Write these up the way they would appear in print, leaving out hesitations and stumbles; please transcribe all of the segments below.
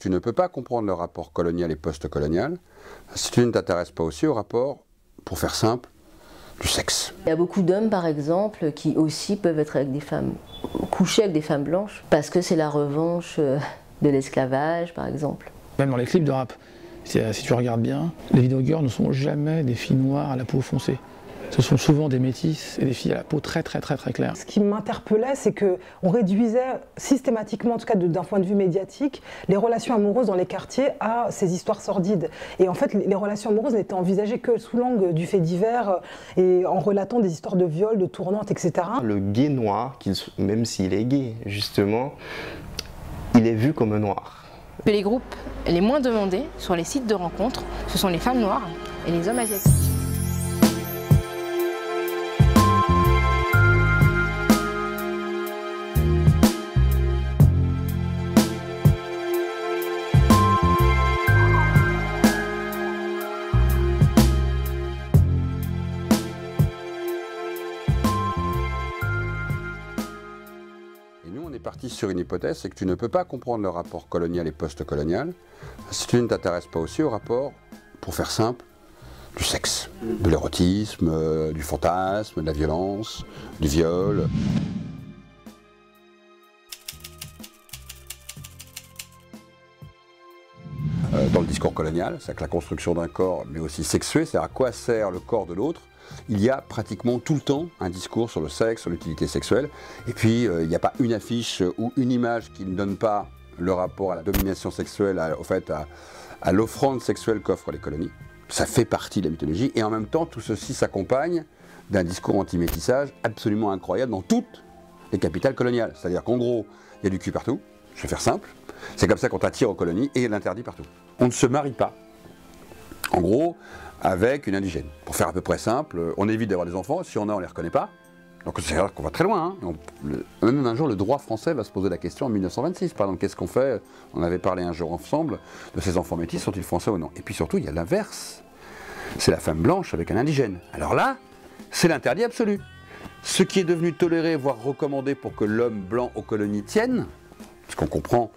Tu ne peux pas comprendre le rapport colonial et post-colonial si tu ne t'intéresses pas aussi au rapport, pour faire simple, du sexe. Il y a beaucoup d'hommes, par exemple, qui aussi peuvent être avec des femmes, coucher avec des femmes blanches, parce que c'est la revanche de l'esclavage, par exemple. Même dans les clips de rap, si tu regardes bien, les vidéo girls ne sont jamais des filles noires à la peau foncée. Ce sont souvent des métisses et des filles à la peau très claire. Ce qui m'interpellait, c'est qu'on réduisait systématiquement, en tout cas d'un point de vue médiatique, les relations amoureuses dans les quartiers à ces histoires sordides. Et en fait, les relations amoureuses n'étaient envisagées que sous l'angle du fait divers et en relatant des histoires de viol, de tournantes, etc. Le gay noir, même s'il est gay, justement, il est vu comme un noir. Les groupes les moins demandés sur les sites de rencontres, ce sont les femmes noires et les hommes asiatiques. On est parti sur une hypothèse, c'est que tu ne peux pas comprendre le rapport colonial et post-colonial si tu ne t'intéresses pas aussi au rapport, pour faire simple, du sexe, de l'érotisme, du fantasme, de la violence, du viol. Dans le discours colonial, c'est-à-dire que la construction d'un corps, mais aussi sexué, c'est-à-dire à quoi sert le corps de l'autre. Il y a pratiquement tout le temps un discours sur le sexe, sur l'utilité sexuelle. Et puis, il n'y a pas une affiche ou une image qui ne donne pas le rapport à la domination sexuelle, à l'offrande sexuelle qu'offrent les colonies. Ça fait partie de la mythologie. Et en même temps, tout ceci s'accompagne d'un discours anti-métissage absolument incroyable dans toutes les capitales coloniales. C'est-à-dire qu'en gros, il y a du cul partout. Je vais faire simple. C'est comme ça qu'on t'attire aux colonies et l'interdit partout. On ne se marie pas, en gros, avec une indigène. Pour faire à peu près simple, on évite d'avoir des enfants, si on a, on ne les reconnaît pas. Donc c'est-à-dire qu'on va très loin. Hein. Même un jour, le droit français va se poser la question en 1926. Par exemple, qu'est-ce qu'on fait? On avait parlé un jour ensemble de ces enfants métis, sont-ils français ou non? Et puis surtout, il y a l'inverse. C'est la femme blanche avec un indigène. Alors là, c'est l'interdit absolu. Ce qui est devenu toléré, voire recommandé pour que l'homme blanc aux colonies tienne, parce qu'on comprend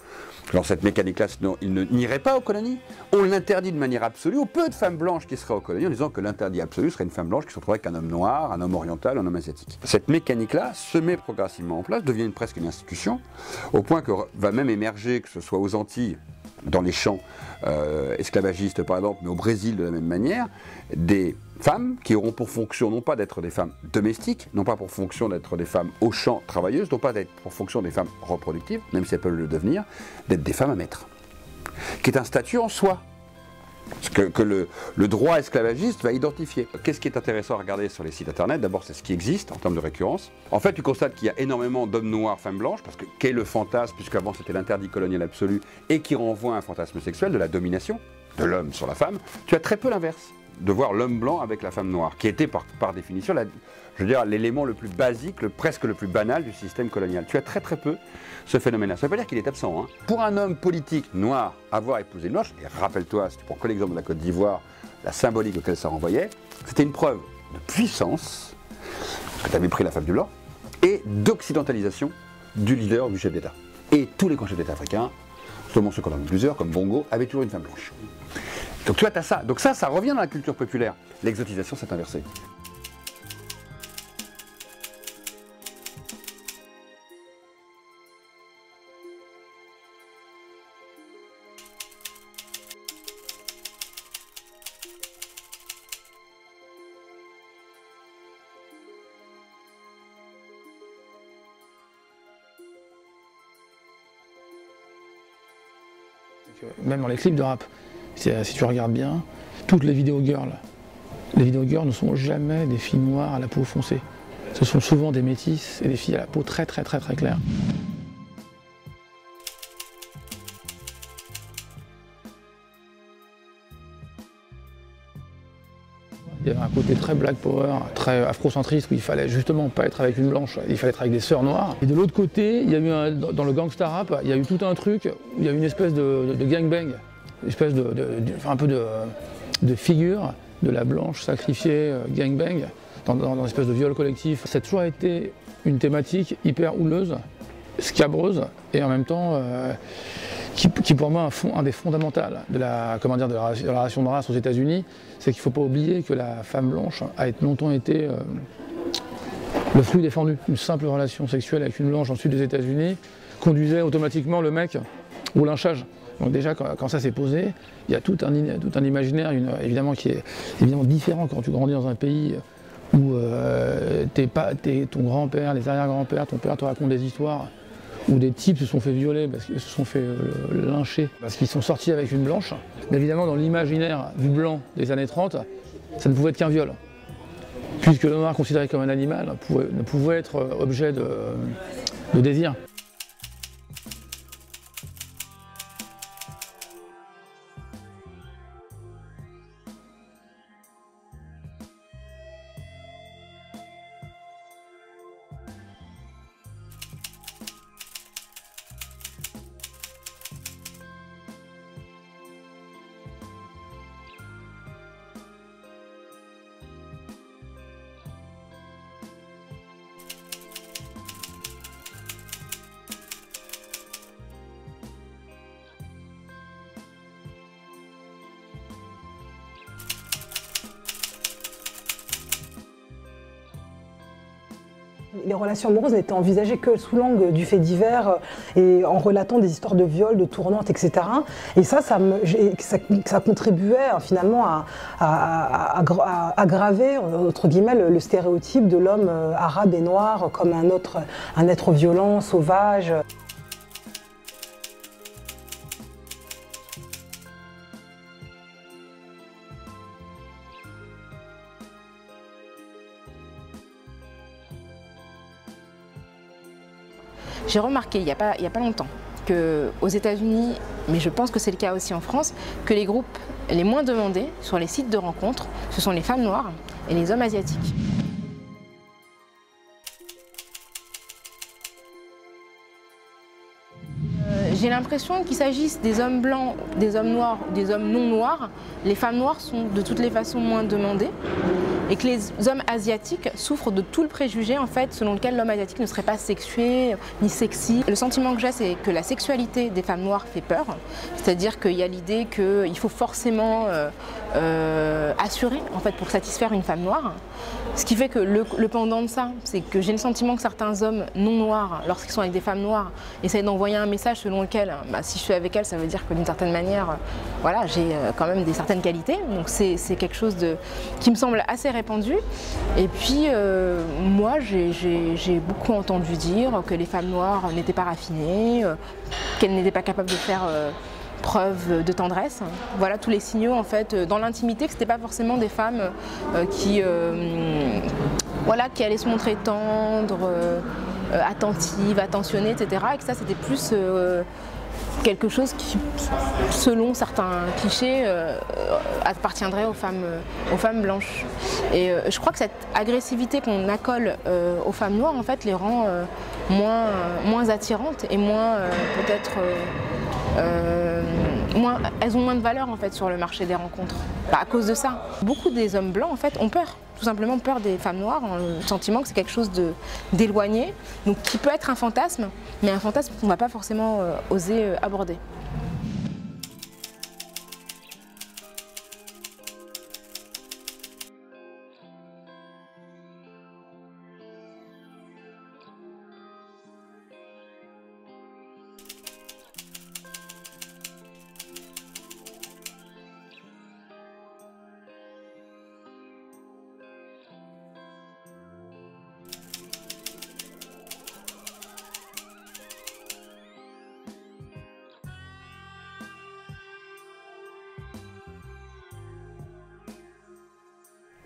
que dans cette mécanique-là, sinon il n'irait pas aux colonies, on l'interdit de manière absolue aux peu de femmes blanches qui seraient aux colonies, en disant que l'interdit absolu serait une femme blanche qui se retrouverait avec un homme noir, un homme oriental, un homme asiatique. Cette mécanique-là se met progressivement en place, devient presque une institution, au point que va même émerger, que ce soit aux Antilles, dans les champs esclavagistes par exemple, mais au Brésil de la même manière, des femmes qui auront pour fonction non pas d'être des femmes domestiques, non pas pour fonction d'être des femmes au champ travailleuses, non pas d'être pour fonction des femmes reproductives, même si elles peuvent le devenir, d'être des femmes à maître, qui est un statut en soi, que le droit esclavagiste va identifier. Qu'est-ce qui est intéressant à regarder sur les sites internet? D'abord, c'est ce qui existe en termes de récurrence. En fait, tu constates qu'il y a énormément d'hommes noirs, femmes blanches, parce que qu'est le fantasme, puisqu'avant c'était l'interdit colonial absolu, et qui renvoie à un fantasme sexuel de la domination de l'homme sur la femme. Tu as très peu l'inverse, de voir l'homme blanc avec la femme noire, qui était par définition, je veux dire, l'élément le plus basique, presque le plus banal du système colonial. Tu as très peu ce phénomène-là. Ça ne veut pas dire qu'il est absent. Hein. Pour un homme politique noir, avoir épousé une blanche, et rappelle-toi, si tu prends que l'exemple de la Côte d'Ivoire, la symbolique auquel ça renvoyait, c'était une preuve de puissance, parce que tu avais pris la femme du blanc, et d'occidentalisation du leader, du chef d'État. Et tous les grands chefs d'État africains, seulement ceux qu'on a vu plusieurs, comme Bongo, avaient toujours une femme blanche. Donc tu vois, tu as ça. Donc ça revient dans la culture populaire. L'exotisation s'est inversée. Même dans les clips de rap, si tu regardes bien, toutes les vidéo girls ne sont jamais des filles noires à la peau foncée. Ce sont souvent des métisses et des filles à la peau très claire. Il y avait un côté très black power, très afrocentriste, où il fallait justement pas être avec une blanche, il fallait être avec des sœurs noires. Et de l'autre côté, il y a eu dans le gangsta rap, il y a eu tout un truc où il y a eu une espèce de gangbang, une espèce un peu de figure de la blanche sacrifiée gangbang, dans une espèce de viol collectif. Ça a toujours été une thématique hyper houleuse, scabreuse, et en même temps qui pour moi un des fondamentaux de la relation de race aux États-Unis, c'est qu'il ne faut pas oublier que la femme blanche a longtemps été le fruit défendu. Une simple relation sexuelle avec une blanche dans le sud des États-Unis conduisait automatiquement le mec au lynchage. Donc déjà, quand ça s'est posé, il y a tout un imaginaire, évidemment, qui est évidemment différent quand tu grandis dans un pays où ton grand-père, les arrière-grands-pères, ton père te raconte des histoires où des types se sont fait violer, parce qu'ils se sont fait lyncher, parce qu'ils sont sortis avec une blanche. Mais évidemment, dans l'imaginaire du blanc des années 30, ça ne pouvait être qu'un viol. Puisque le noir, considéré comme un animal, ne pouvait être objet de désir. Les relations amoureuses n'étaient envisagées que sous l'angle du fait divers et en relatant des histoires de viols, de tournantes, etc. Et ça contribuait finalement à aggraver, entre guillemets, le stéréotype de l'homme arabe et noir comme un être violent, sauvage. J'ai remarqué il y a pas longtemps qu'aux États-Unis, mais je pense que c'est le cas aussi en France, que les groupes les moins demandés sur les sites de rencontres, ce sont les femmes noires et les hommes asiatiques. J'ai l'impression qu'il s'agisse des hommes blancs, des hommes noirs, des hommes non noirs, les femmes noires sont de toutes les façons moins demandées et que les hommes asiatiques souffrent de tout le préjugé en fait, selon lequel l'homme asiatique ne serait pas sexué ni sexy. Le sentiment que j'ai, c'est que la sexualité des femmes noires fait peur, c'est-à-dire qu'il y a l'idée qu'il faut forcément assurer en fait, pour satisfaire une femme noire. Ce qui fait que le pendant de ça, c'est que j'ai le sentiment que certains hommes non noirs, lorsqu'ils sont avec des femmes noires, essayent d'envoyer un message selon lequel, si je suis avec elle, ça veut dire que d'une certaine manière, voilà, j'ai quand même des certaines qualités. Donc c'est quelque chose qui me semble assez répandu. Et puis moi, j'ai beaucoup entendu dire que les femmes noires n'étaient pas raffinées, qu'elles n'étaient pas capables de faire preuve de tendresse. Voilà tous les signaux en fait dans l'intimité, que c'était pas forcément des femmes qui allaient se montrer tendres, attentives, attentionnées, etc. Et que ça c'était plus quelque chose qui, selon certains clichés, appartiendrait aux femmes blanches. Et je crois que cette agressivité qu'on accole aux femmes noires en fait les rend moins attirantes et moins peut-être elles ont moins de valeur en fait sur le marché des rencontres. À cause de ça, beaucoup des hommes blancs en fait ont peur, tout simplement peur des femmes noires, le sentiment que c'est quelque chose d'éloigné, donc qui peut être un fantasme, mais un fantasme qu'on ne va pas forcément oser aborder.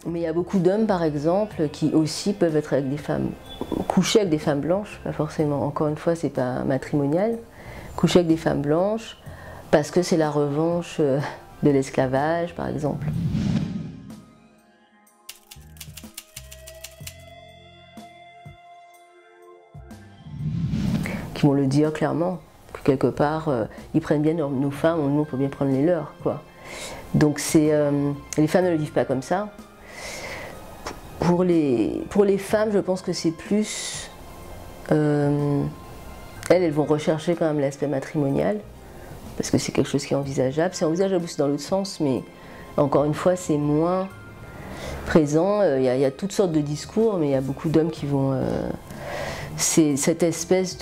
Mais il y a beaucoup d'hommes, par exemple, qui aussi peuvent être avec des femmes, coucher avec des femmes blanches, pas forcément, encore une fois, c'est pas matrimonial, coucher avec des femmes blanches parce que c'est la revanche de l'esclavage, par exemple. Qui vont le dire clairement, que quelque part, ils prennent bien nos femmes, nous on peut bien prendre les leurs, quoi. Donc les femmes ne le vivent pas comme ça. Pour les femmes, je pense que c'est plus... elles vont rechercher quand même l'aspect matrimonial, parce que c'est quelque chose qui est envisageable. C'est envisageable aussi dans l'autre sens, mais encore une fois, c'est moins présent. Il y a toutes sortes de discours, mais il y a beaucoup d'hommes qui vont... c'est cette espèce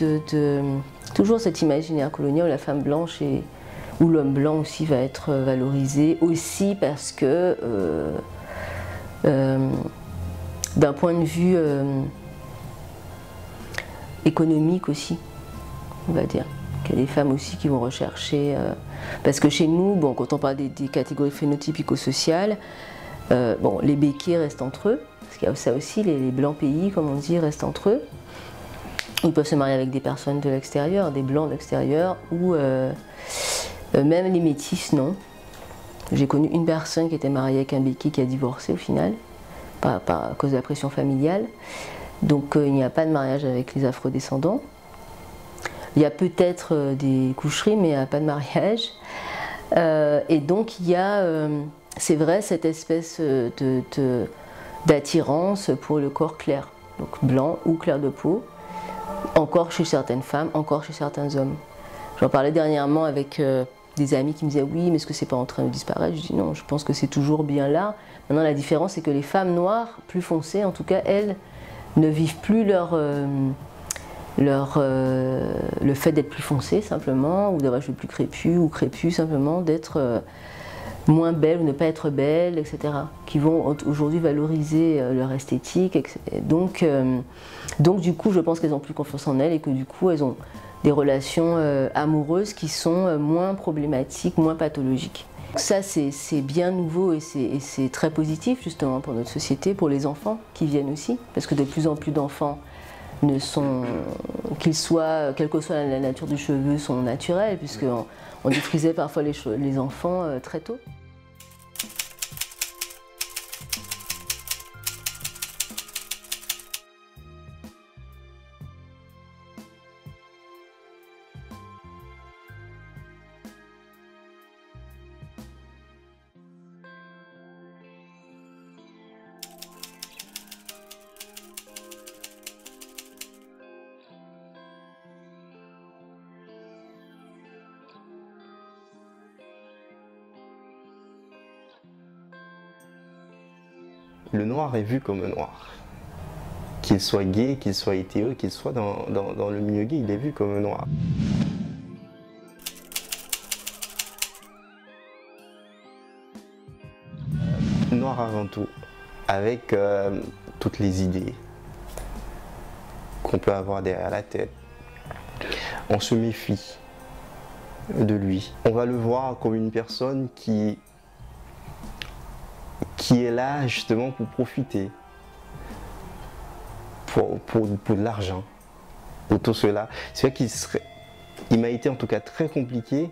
toujours cet imaginaire colonial où la femme blanche où l'homme blanc aussi va être valorisé, aussi parce que d'un point de vue économique aussi, on va dire. Il y a des femmes aussi qui vont rechercher, parce que chez nous, bon, quand on parle des catégories phénotypico-sociales, bon, les béquets restent entre eux, parce qu'il y a ça aussi, les blancs pays, comme on dit, restent entre eux. Ils peuvent se marier avec des personnes de l'extérieur, des blancs de l'extérieur, ou même les métis, non. J'ai connu une personne qui était mariée avec un béquet qui a divorcé au final, à cause de la pression familiale. Donc il n'y a pas de mariage avec les afrodescendants. Il y a peut-être des coucheries, mais il n'y a pas de mariage. Et donc il y a, c'est vrai, cette espèce d'attirance pour le corps clair, donc blanc ou clair de peau, encore chez certaines femmes, encore chez certains hommes. J'en parlais dernièrement avec des amis qui me disaient oui, mais est-ce que c'est pas en train de disparaître? Je dis non, je pense que c'est toujours bien là. Maintenant la différence c'est que les femmes noires, plus foncées en tout cas, elles ne vivent plus le fait d'être plus foncées simplement, ou d'avoir les cheveux plus crépus ou crépus simplement, d'être moins belles ou ne pas être belles, etc. Qui vont aujourd'hui valoriser leur esthétique. Donc du coup je pense qu'elles ont plus confiance en elles et que du coup elles ont des relations amoureuses qui sont moins problématiques, moins pathologiques. Ça c'est bien nouveau et c'est très positif justement pour notre société, pour les enfants qui viennent aussi, parce que de plus en plus d'enfants ne sont, qu'ils soient, quelle que soit la nature du cheveu, sont naturels, puisqu'on détruisait parfois les enfants très tôt. Le noir est vu comme noir. Qu'il soit gay, qu'il soit hétéro, qu'il soit dans le milieu gay, il est vu comme noir. Noir avant tout, avec toutes les idées qu'on peut avoir derrière la tête. On se méfie de lui. On va le voir comme une personne qui est là justement pour profiter, pour de l'argent, pour tout cela. C'est vrai qu'il m'a été en tout cas très compliqué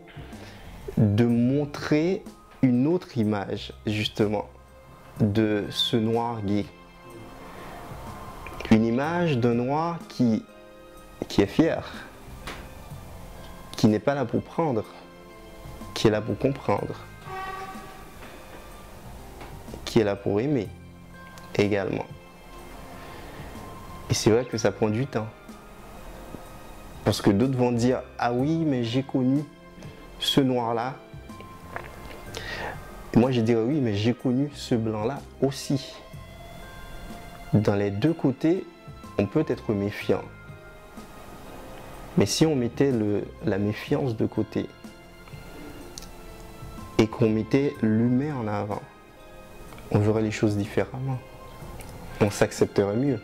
de montrer une autre image justement de ce noir gay. Une image d'un noir qui est fier, qui n'est pas là pour prendre, qui est là pour comprendre, qui est là pour aimer également. Et c'est vrai que ça prend du temps. Parce que d'autres vont dire « Ah oui, mais j'ai connu ce noir-là. » Et moi je dirais « Oui, mais j'ai connu ce blanc-là aussi. » Dans les deux côtés, on peut être méfiant. Mais si on mettait la méfiance de côté et qu'on mettait l'humain en avant, on verrait les choses différemment. On s'accepterait mieux.